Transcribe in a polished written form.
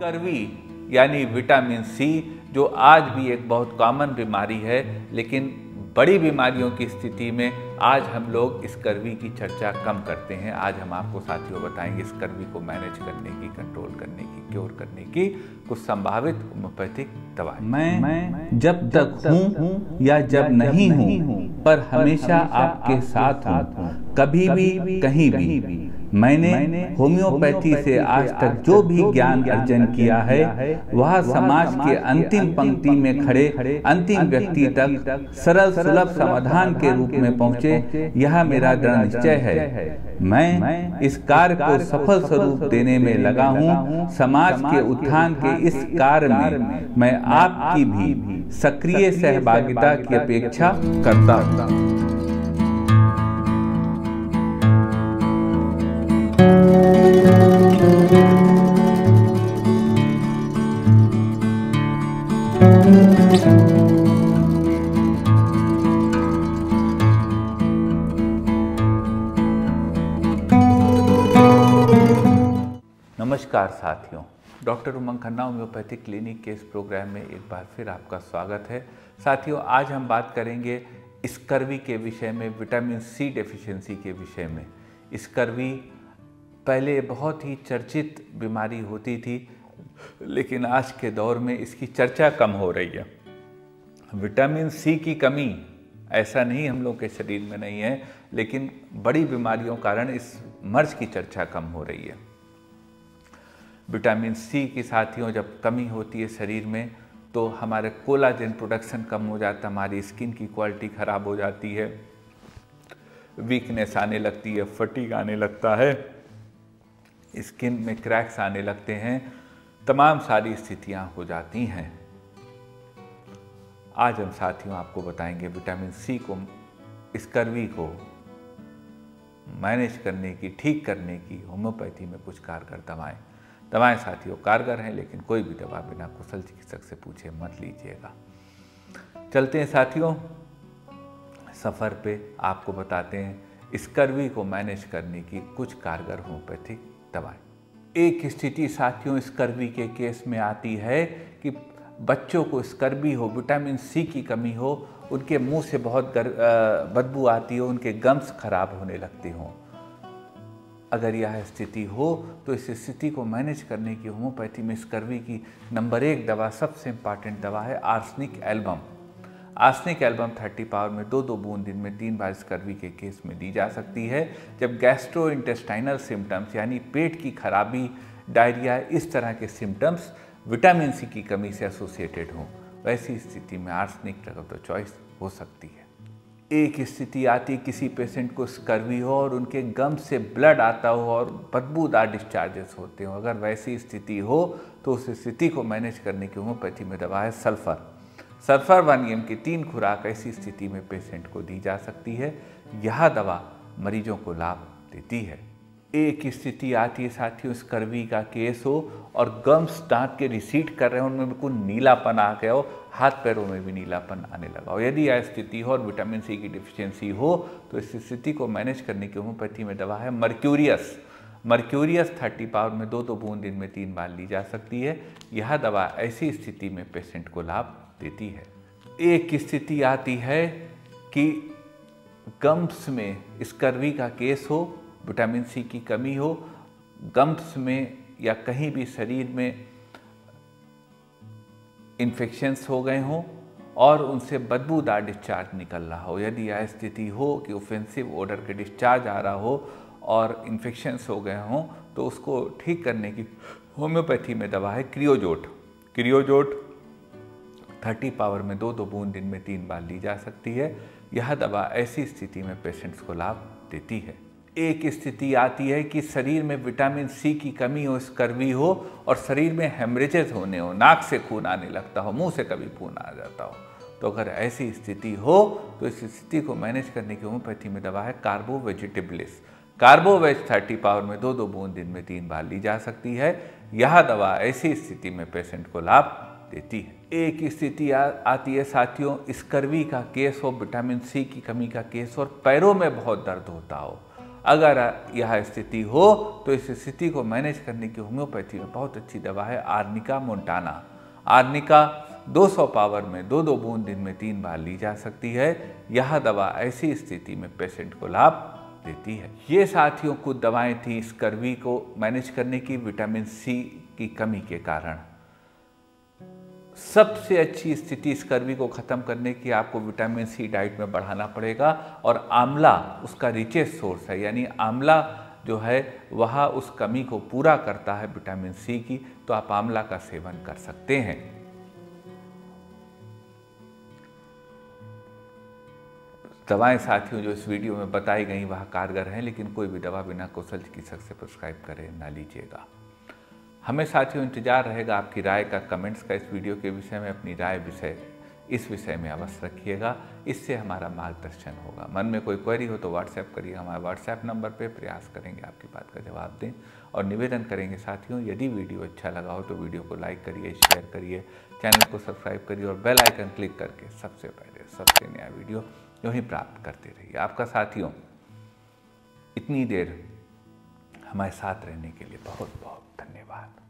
Scurvy यानी vitamin C, जो आज भी एक बहुत कॉमन बीमारी है, लेकिन बड़ी बीमारियों की स्थिति में आज हम लोग स्कर्वी की चर्चा कम करते हैं। आज हम आपको साथियों बताएंगे स्कर्वी को मैनेज करने की, कंट्रोल करने की, क्योर करने की कुछ संभावित होम्योपैथिक दवाएं। मैं जब तक हूँ या जब नहीं हूँ, पर हमेशा आपके साथ हूँ, कभी भी कहीं भी। मैंने होम्योपैथी से आज तक जो भी ज्ञान अर्जन किया है, वह समाज के अंतिम पंक्ति में खड़े अंतिम व्यक्ति तक सरल सुलभ समाधान के रूप में पहुँचे, यह मेरा दृढ़ निश्चय है। मैं इस कार्य को सफल स्वरूप देने में लगा हूँ। समाज के उत्थान के इस कार्य में मैं आपकी भी सक्रिय सहभागिता की अपेक्षा करता हूँ। नमस्कार साथियों, डॉक्टर उमंग खन्ना होम्योपैथिक क्लिनिक के इस प्रोग्राम में एक बार फिर आपका स्वागत है। साथियों, आज हम बात करेंगे स्कर्वी के विषय में, विटामिन सी डेफिशिएंसी के विषय में। स्कर्वी पहले बहुत ही चर्चित बीमारी होती थी, लेकिन आज के दौर में इसकी चर्चा कम हो रही है। विटामिन सी की कमी ऐसा नहीं हम लोग के शरीर में नहीं है, लेकिन बड़ी बीमारियों के कारण इस मर्ज की चर्चा कम हो रही है। विटामिन सी की साथियों जब कमी होती है शरीर में, तो हमारे कोलाजन प्रोडक्शन कम हो जाता है, हमारी स्किन की क्वालिटी ख़राब हो जाती है, वीकनेस आने लगती है, फटीग आने लगता है, स्किन में क्रैक्स आने लगते हैं, तमाम सारी स्थितियां हो जाती हैं। आज हम साथियों आपको बताएंगे विटामिन सी को, स्कर्वी को मैनेज करने की, ठीक करने की होम्योपैथी में कुछ कारगर दवाएं साथियों कारगर हैं, लेकिन कोई भी दवा बिना कुशल चिकित्सक से पूछे मत लीजिएगा। चलते हैं साथियों सफ़र पे, आपको बताते हैं स्कर्वी को मैनेज करने की कुछ कारगर होम्योपैथिक दवाएं। एक स्थिति साथियों स्कर्वी के केस में आती है कि बच्चों को स्कर्वी हो, विटामिन सी की कमी हो, उनके मुंह से बहुत बदबू आती हो, उनके गम्स खराब होने लगते हों। अगर यह स्थिति हो तो इस स्थिति को मैनेज करने की होम्योपैथी में स्कर्वी की नंबर 1 दवा, सबसे इम्पॉर्टेंट दवा है arsenic album. Arsenic album 30 power में 2-2 बूंद दिन में 3 बार स्कर्वी के केस में दी जा सकती है। जब गैस्ट्रो इंटेस्टाइनल सिम्टम्स यानी पेट की खराबी, डायरिया, इस तरह के सिम्टम्स विटामिन सी की कमी से एसोसिएटेड हों, वैसी स्थिति में arsenic drug of the choice हो सकती है। एक स्थिति आती किसी पेशेंट को स्कर्वी हो और उनके गम से ब्लड आता हो और बदबूदार डिस्चार्जेस होते हो। अगर वैसी स्थिति हो तो उस स्थिति को मैनेज करने की होम्योपैथी में दवा है सल्फर। सल्फर 1 mg की 3 खुराक ऐसी स्थिति में पेशेंट को दी जा सकती है। यह दवा मरीजों को लाभ देती है। एक स्थिति आती है साथियों स्कर्वी का केस हो और गम्स दांत के रिसीड कर रहे हो, उनमें बिल्कुल नीलापन आ गया हो, हाथ पैरों में भी नीलापन आने लगा हो। यदि यह स्थिति हो और विटामिन सी की डिफिशियंसी हो तो इस स्थिति को मैनेज करने की होम्योपैथी में दवा है मर्क्यूरियस। मर्क्यूरियस 30 पावर में 2-2 बूंद दिन में 3 बार ली जा सकती है। यह दवा ऐसी स्थिति में पेशेंट को लाभ देती है। एक स्थिति आती है कि गम्स में स्कर्वी का केस हो, विटामिन सी की कमी हो, गम्स में या कहीं भी शरीर में इन्फेक्शंस हो गए हों और उनसे बदबूदार डिस्चार्ज निकल रहा हो। यदि यह स्थिति हो कि ऑफेंसिव ओडर के डिस्चार्ज आ रहा हो और इन्फेक्शंस हो गए हों, तो उसको ठीक करने की होम्योपैथी में दवा है क्रियोजोट। क्रियोजोट 30 पावर में 2-2 बूंद दिन में 3 बार ली जा सकती है। यह दवा ऐसी स्थिति में पेशेंट्स को लाभ देती है। एक स्थिति आती है कि शरीर में विटामिन सी की कमी हो, स्कर्वी हो और शरीर में हेमरेजेस होने हो, नाक से खून आने लगता हो, मुंह से कभी खून आ जाता हो। तो अगर ऐसी स्थिति हो तो इस स्थिति को मैनेज करने की होम्योपैथी में दवा है कार्बो वेजिटेबलिस। कार्बोवेज 30 पावर में 2-2 बूंद दिन में 3 बार ली जा सकती है। यह दवा ऐसी स्थिति में पेशेंट को लाभ देती है। एक स्थिति आती है साथियों स्कर्वी का केस हो, विटामिन सी की कमी का केस हो और पैरों में बहुत दर्द होता हो। अगर यह स्थिति हो तो इस स्थिति को मैनेज करने की होम्योपैथी में बहुत अच्छी दवा है आर्निका मोंटाना। आर्निका 200 पावर में 2-2 बूंद दिन में 3 बार ली जा सकती है। यह दवा ऐसी स्थिति में पेशेंट को लाभ देती है। ये साथियों कुछ दवाएं थी स्कर्वी को मैनेज करने की विटामिन सी की कमी के कारण। सबसे अच्छी स्थिति स्कर्वी को खत्म करने की आपको विटामिन सी डाइट में बढ़ाना पड़ेगा और आंवला उसका रिचेस्ट सोर्स है, यानी आंवला जो है वह उस कमी को पूरा करता है विटामिन सी की, तो आप आंवला का सेवन कर सकते हैं। दवाएं साथियों जो इस वीडियो में बताई गई वह कारगर हैं, लेकिन कोई भी दवा बिना कुशल चिकित्सक से प्रिस्क्राइब करे ना लीजिएगा। हमें साथियों इंतजार रहेगा आपकी राय का, कमेंट्स का इस वीडियो के विषय में। अपनी राय इस विषय में अवश्य रखिएगा, इससे हमारा मार्गदर्शन होगा। मन में कोई क्वेरी हो तो व्हाट्सएप करिए, हमारे व्हाट्सएप नंबर पे प्रयास करेंगे आपकी बात का जवाब दें। और निवेदन करेंगे साथियों, यदि वीडियो अच्छा लगा हो तो वीडियो को लाइक करिए, शेयर करिए, चैनल को सब्सक्राइब करिए और बेल आइकन क्लिक करके सबसे पहले सबसे नया वीडियो यूँ ही प्राप्त करते रहिए। आपका साथियों इतनी देर हमारे साथ रहने के लिए बहुत बहुत धन्यवाद।